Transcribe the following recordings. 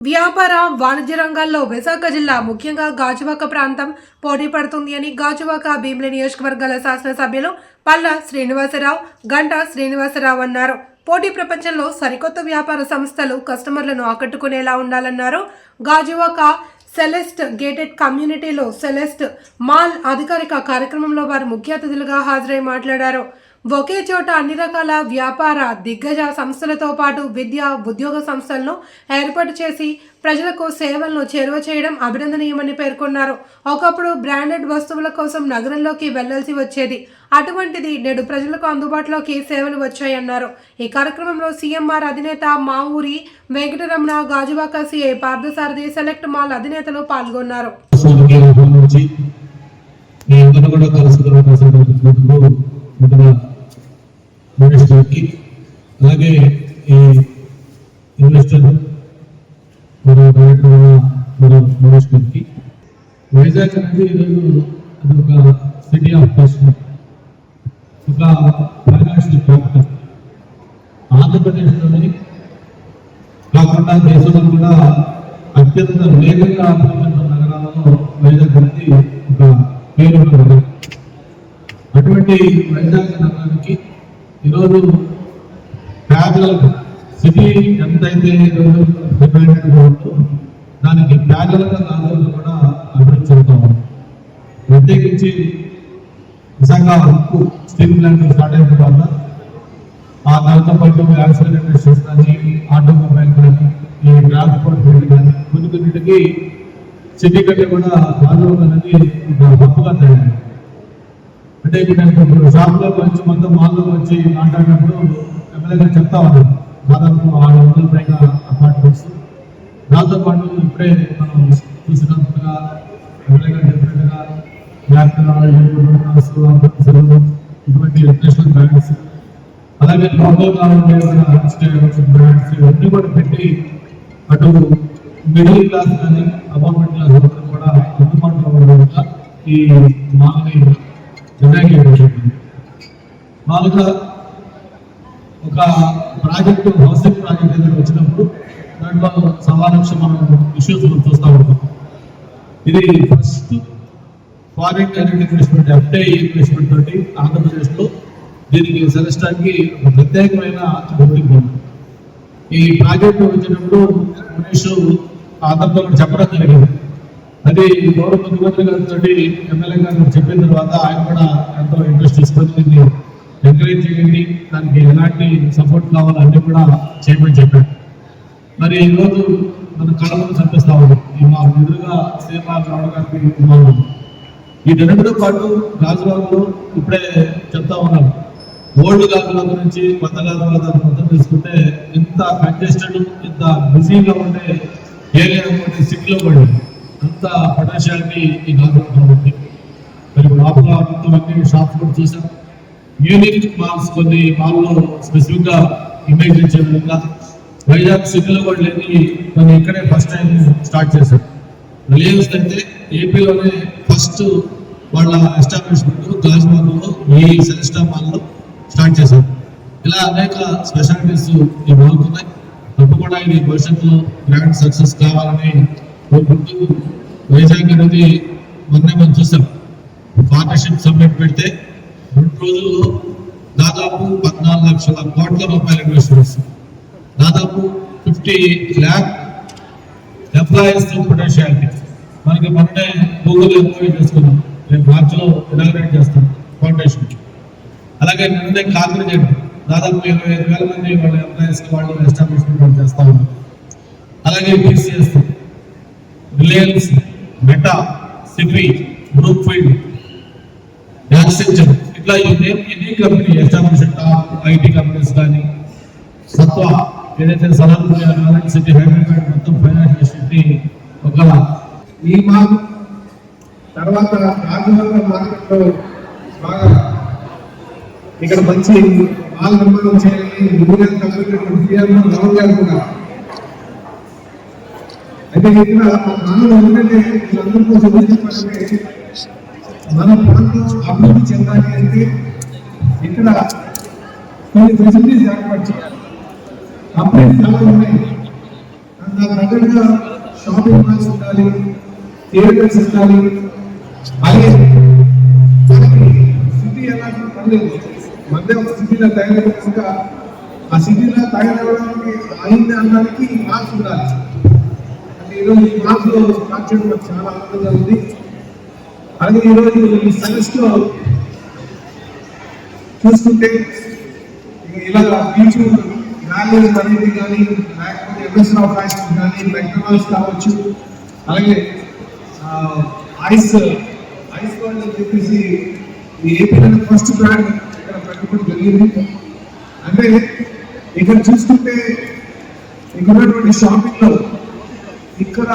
వ్యాపార వాణిజ్య రంగాల్లో విశాఖ జిల్లా ముఖ్యంగా గాజువాక ప్రాంతం పోటీ పడుతుంది అని గాజువాక భీమిలి నియోజకవర్గాల శాసనసభ్యులు పల్లా శ్రీనివాసరావు గంటా శ్రీనివాసరావు అన్నారు. పోటీ ప్రపంచంలో సరికొత్త వ్యాపార సంస్థలు కస్టమర్లను ఆకట్టుకునేలా ఉండాలన్నారు. గాజువాక సెలెస్ట్ గేటెడ్ కమ్యూనిటీలో సెలెస్ట్ మాల్ అధికారిక కార్యక్రమంలో వారు ముఖ్య అతిథులుగా హాజరై మాట్లాడారు. ఒకే చోట అన్ని రకాల వ్యాపార దిగ్గజ సంస్థలతో పాటు విద్యా ఉద్యోగ సంస్థలను ఏర్పాటు చేసి ప్రజలకు సేవలను చేరువ చేయడం అభినందనీయమని పేర్కొన్నారు. ఒకప్పుడు బ్రాండెడ్ వస్తువుల కోసం నగరంలోకి వెళ్లాల్సి వచ్చేది. అటువంటిది నేడు ప్రజలకు అందుబాటులోకి సేవలు వచ్చాయన్నారు. ఈ కార్యక్రమంలో సీఎంఆర్ అధినేత మా ఊరి Venkataramana, Gajuwaka CI Parthasarathi, select mall అధినేతలు పాల్గొన్నారు. అలాగే ఈ ఇన్వెస్టర్ మనోజ్కి వైజాగ్ అనేది ఈరోజు అది ఒక సిటీ ఆఫ్ ఫ్యాషన్, ఒక ఫైనాన్షియల్ క్యాపిటల్. ఆంధ్రప్రదేశ్లోని కాకుండా దేశంలో కూడా అత్యంత వేగంగా అభివృద్ధి నగరాలలో వైజాగ్ అనేది ఒక పేరు. అటువంటి వైజాగ్ నగరానికి ఈరోజు ప్యారలల్ సిటీ ఎంతైతే ఉందో దానికి ప్యారలల్గా రాజులు కూడా అభివృద్ధి చెందుతాం. ప్రత్యేకించి విశాఖ ఉక్కు స్టీల్ ప్లాంట్ స్టార్ట్ అయిన తర్వాత ఆ దాంతో పాటు యాక్సిడెంట్ ఇండస్ట్రీస్ కానీ, ఆటోమొబైల్ కానీ, ఈ ట్రాన్స్పోర్ట్ ఫీల్డ్ కానీ కొన్నిటికి సిటీ కంటే కూడా రాజులు అనేది ఒక హక్కుగా తయారైంది. అంటే ఇప్పుడు షాప్లోకి వచ్చి మొత్తం మాల్లోకి వచ్చి మాట్లాడినప్పుడు ఎమ్మెల్యేగా చెప్తా ఉన్నాను, దాదాపు 600 పైగా అపార్ట్మెంట్స్. దాంతో పాటు ఇప్పుడే మనం చూసినట్టుగా ఎమ్మెల్యేగా చెప్పినట్టుగా ఇటువంటి నేషనల్ బ్రాండ్స్, అలాగే లోకల్గా ఉండే బ్రాండ్స్ ఇవన్నీ కూడా పెట్టి అటు మిడిల్ క్లాస్ కానీ అపార్ట్మెంట్ క్లాస్ వరకు కూడా అందుబాటులో ఉండేందుకు ఈ మాల్ని మామూలుగా ఒక ప్రాజెక్టు హౌసింగ్ ప్రాజెక్ట్ దగ్గర వచ్చినప్పుడు దాంట్లో సమావేశం మనం ఇష్యూస్ చూస్తూ ఉంటాం. ఇది first foreign direct investment, FDI investment తోటి ఆంధ్రప్రదేశ్లో దీనికి సెలెస్టాకి ఒక ప్రత్యేకమైన గుర్తింపు ఉంది. ఈ ప్రాజెక్టు వచ్చినప్పుడు మనీష్ ఆంధ్రతో చెప్పడం జరిగింది. అది గౌరవ ముఖ్యమంత్రి గారితో ఎమ్మెల్యే గారు చెప్పిన తర్వాత ఆయన కూడా ఎంతో ఇంట్రెస్ట్ తీసుకొని దీన్ని ఎంకరేజ్ చేయండి, దానికి ఎలాంటి సపోర్ట్ కావాలో అన్నీ కూడా చేయమని చెప్పారు. మరి ఈరోజు మన కళలను చంపిస్తా ఉంది ఈ మా ఎదురుగా సీఎంఆర్ రావు గారికి బాగుంది. ఈ రెండుతో పాటు గాజువాకలో ఇప్పుడే చెప్తా ఉన్నాం, ఓల్డ్ గాజుల గురించి కొత్త గాజుల దాన్ని మొత్తం తీసుకుంటే ఇంత కంజెస్టెడ్, ఇంత బిజీగా ఉండే ఏరియా సిటీలో పడింది. అంత పొటెన్షియాలిటీ ఈ గాజువాకలో ఉంది. మరి లోపల మొత్తం అన్ని షాప్స్ కూడా చూసాం. యూనిక్ మాల్స్ కొన్ని మాల్లో స్పెసిఫిక్గా ఇమేజ్ ఇచ్చే విధంగా వైజాగ్ సిటీలో కూడా లేని కొన్ని ఇక్కడే ఫస్ట్ టైం స్టార్ట్ చేశారు. రిలయన్స్ అయితే ఏపీలోనే ఫస్ట్ వాళ్ళ ఎస్టాబ్లిష్మెంట్ గాజువాకలో ఈ సెలెస్టా మాల్లో స్టార్ట్ చేశారు. ఇలా అనేక స్పెషాలిటీస్ ఈ మాల్కి ఉన్నాయి. తప్పకుండా ఇది భవిష్యత్తులో గ్రాండ్ సక్సెస్ కావాలని కోరుకుంటూ, వైజాగ్ అనేది మొన్నే మనం చూసాం, పార్ట్నర్షిప్ సబ్మిట్ పెడితే 2 రోజుల్లో దాదాపు 14 లక్షల కోట్ల రూపాయలు ఇన్వెస్ట్మెంట్స్, దాదాపు 50 lakh ఎంప్లాయీస్ పొటెన్షియాలిటీ. మనకి మొన్నే గూగుల్ ఎంప్లాయీ చేసుకున్నాం, రేపు మార్చిలో ఇనాగ్రేట్ చేస్తాం ఫౌండేషన్. అలాగే నిన్నే కాంగ్రెస్ దాదాపు 25,000 మంది వాళ్ళ ఎంప్లాయీస్ వాళ్ళు ఎస్టాబ్లిష్మెంట్ చేస్తా ఉన్నారు. అలాగే TCS, Reliance, Meta, Citi, Brookfield, Accenture, ఇట్లా any company establishment IT companies కానీ, సత్వ ఏదైతే సలాంపూర్ నారాయణ సిటీ, హైదరాబాద్ మొత్తం ఫైనాన్షియల్ సిటీ ఒక ఈ మాల్ తర్వాత రాజమండ్రి మార్కెట్లో బాగా ఇక్కడ మంచి మాల్ నిర్మాణం చేయాలని కూడా అయితే ఇక్కడ నాలుగు ఎందుకంటే వీళ్ళందరి కోసం చెప్పాలంటే మన ప్రాంతం అభివృద్ధి చెందాలి అంటే ఇక్కడ కొన్ని ఫెసిలిటీస్ ఏర్పాటు చేయాలి. కంపెనీస్ చాలా ఉన్నాయి, నాకు దగ్గరగా షాపింగ్ మాల్స్ ఉండాలి, థియేటర్స్ ఉండాలి. అలాగే మనకి సిటీ ఎలా పర్లేదు, మధ్య ఒక సిటీలో తయారైనాక ఆ సిటీలో తయారవడానికి అయింది అనడానికి మాల్స్ ఉండాలి. అంటే ఈరోజు ఈ మాల్స్ లో స్టార్ట్ చేయడం నాకు చాలా ఆనందంగా ఉంది. అలాగే ఈరోజు ఈ సదస్సులో చూసుకుంటే ఇలా బీచ్ ర్యాలీస్ అనేది కానీ, లేకపోతే ఎంఎస్ రావు ఫ్యాషన్ కానీ, మెక్డొనాల్డ్స్ కావచ్చు, అలాగే ఐస్ వరల్డ్ అని చెప్పేసి ఈ ఏపీలో ఫస్ట్ బ్రాండ్ ఇక్కడ పెట్టుకోవడం జరిగింది. అంటే ఇక్కడ చూసుకుంటే ఇక్కడ ఉన్నటువంటి షాపింగ్ లో ఇక్కడ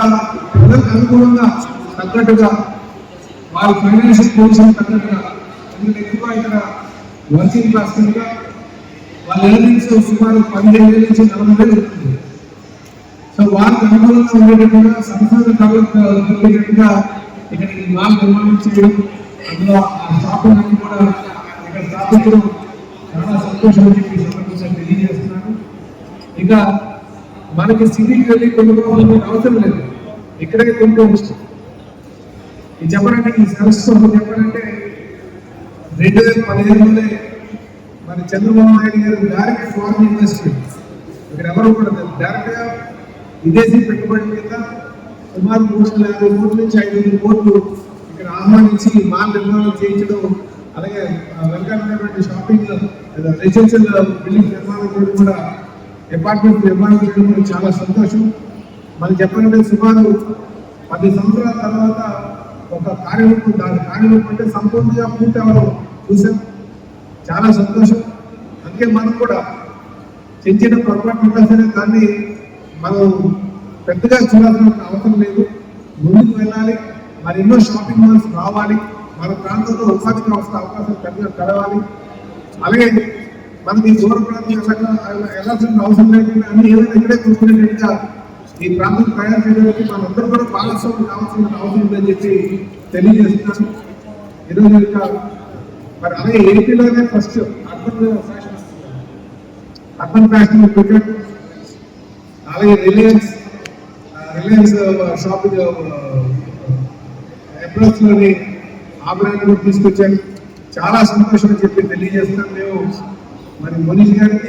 ప్రజలకు అనుగుణంగా తగ్గట్టుగా వాళ్ళ ఫైనాన్షియల్ పొజిషన్ తగ్గట్టుగా, ఎందుకంటే ఎక్కువ ఇక్కడ వర్కింగ్ క్లాస్ కనుక వాళ్ళ ఎర్నింగ్స్ సుమారు 15,000 నుంచి 40,000 ఉంటుంది. సో వాళ్ళకి అనుకూలంగా ఉండేటట్టుగా సంస్థలు కలిగేటట్టుగా ఇక్కడ ఈ మాల్ నిర్మాణం చేయడం, అందులో ఆ షాపింగ్ అన్ని కూడా ఇక్కడ స్థాపించడం చాలా సంతోషం అని చెప్పి సందర్భంగా తెలియజేస్తున్నాను. ఇంకా మనకి సిటీకి వెళ్ళి కొనుక్కోవాలని అవసరం లేదు, ఇక్కడే కొనుక్కోవచ్చు. ఇది చెప్పాలంటే ఈ సరస్సు చెప్పాలంటే 2015లోనే మరి చంద్రబాబు నాయుడు గారు డైరెక్ట్ ఫారెన్ ఇన్వెస్ట్మెంట్, ఇక్కడ ఎవరు కూడా డైరెక్ట్ గా విదేశీ పెట్టుబడి మీద సుమారు 350 కోట్ల నుంచి 500 కోట్లు ఇక్కడ ఆహ్వానించి మాల్ నిర్మాణం చేయించడం, అలాగే వెనకాలన్నటువంటి షాపింగ్ రెసిడెన్షియల్ బిల్డింగ్ నిర్మాణం చేయడం కూడా, అపార్ట్మెంట్ నిర్మాణం చేయడం కూడా చాలా సంతోషం. మనం చెప్పాలంటే సుమారు 10 సంవత్సరాల తర్వాత ఒక కార్యరూపం, దాని కార్యరూపం అంటే సంపూర్ణంగా పూర్తి అవ్వడం చూసాం, చాలా సంతోషం. అందుకే మనం కూడా చిన్న చిన్న పొరపాటు ఉన్నా సరే దాన్ని మనం పెద్దగా చూడాల్సిన అవసరం లేదు, ముందుకు వెళ్ళాలి. మరి ఎన్నో షాపింగ్ మాల్స్ రావాలి, మన ప్రాంతంలో ఉపాధి అవకాశం పెద్దగా కలవాలి. అలాగే మనకి దూర ప్రాంతం వెళ్ళాల్సిన అవసరం లేకుండా అన్ని ఏదైనా ఇక్కడే చూసుకునేట్టుగా ఈ ప్రాంతం తయారు చేయడానికి మనందరూ కూడా భాగస్వామ్యం కావాల్సిన అవసరం ఉందని చెప్పి తెలియజేస్తున్నాను. ఈరోజు ఇంకా మరి అలాగే ఏపీలోనే ఫస్ట్ అర్బన్ ఫ్యాషన్ క్రికెట్, అలాగే రిలయన్స్ షాపింగ్ అప్రోచ్ లోని ఆ బ్రాండ్ కూడా తీసుకొచ్చాను. చాలా సంతోషం అని చెప్పి తెలియజేస్తున్నాను. మేము మరి మనిషి గారికి